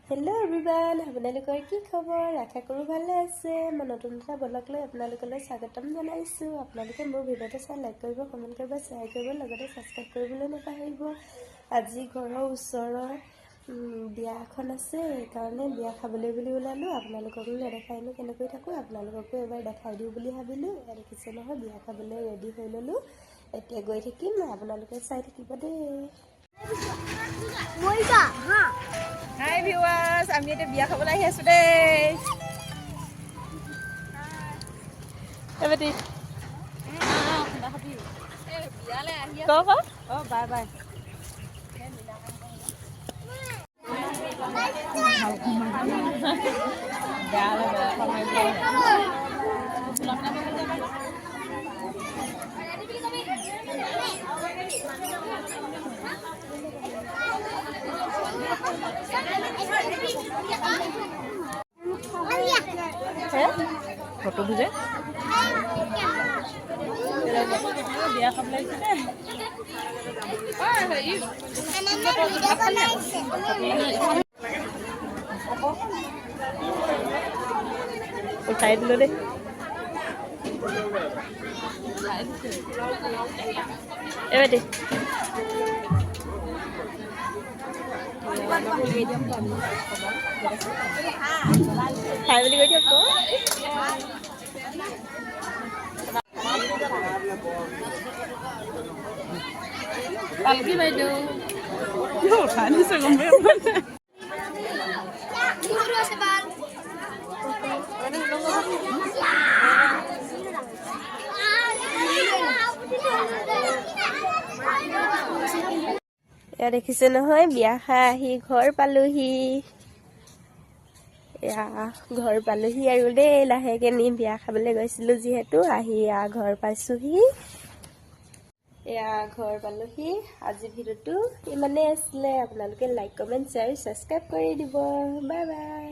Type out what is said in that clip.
Hello' everyone, আপোনালোকৰ কি খবৰ? আশা কৰোঁ ভালে আছে। মই নতুন এটা ব্লগ লৈ আপোনালোকলৈ স্বাগতম জনাইছোঁ। আপোনালোকে মোৰ ভিডিঅ'টো চাই লাইক কৰিব, কমেণ্ট কৰিব, শ্বেয়াৰ কৰিব, লগতে ছাবস্ক্ৰাইব কৰিবলৈ নাপাহৰিব। আজি ঘৰৰ ওচৰৰ বিয়া এখন আছে, সেইকাৰণে বিয়া খাবলৈ বুলি ওলালোঁ। আপোনালোককো নেদেখাইনো কেনেকৈ থাকোঁ, আপোনালোককো এবাৰ দেখাই দিওঁ বুলি ভাবিলোঁ। এয়া দেখিছে নহয়, বিয়া খাবলৈ ৰেডি হৈ ল'লোঁ। এতিয়া গৈ থাকিম, আপোনালোকে চাই থাকিব দেই। হাই ভিউৱাৰ্ছ, আমি এতিয়া বিয়া খাবলৈ আহি আছোঁ দেই। Bye bye. ফটো বুজে বিয়া খাবলৈ উঠাই দিলো দেই। এবাৰ দে খাই বুলি কৈ দিয়ক। পালকি বাইদেউ উঠাই নিছে গম পাই। এয়া দেখিছে নহয়, বিয়া খাই আহি ঘৰ পালোহি। এয়া ঘৰ পালোহি আৰু দেই, লাহেকে নি বিয়া খাবলৈ গৈছিলোঁ যিহেতু, আহি ঘৰ পাইছোহি। এয়া ঘৰ পালোহি। আজি ভিডিঅ'টো ইমানেই আছিলে। আপোনালোকে লাইক, কমেণ্ট, শ্বেয়াৰ, ছাবস্ক্ৰাইব কৰি দিব। Bye bye.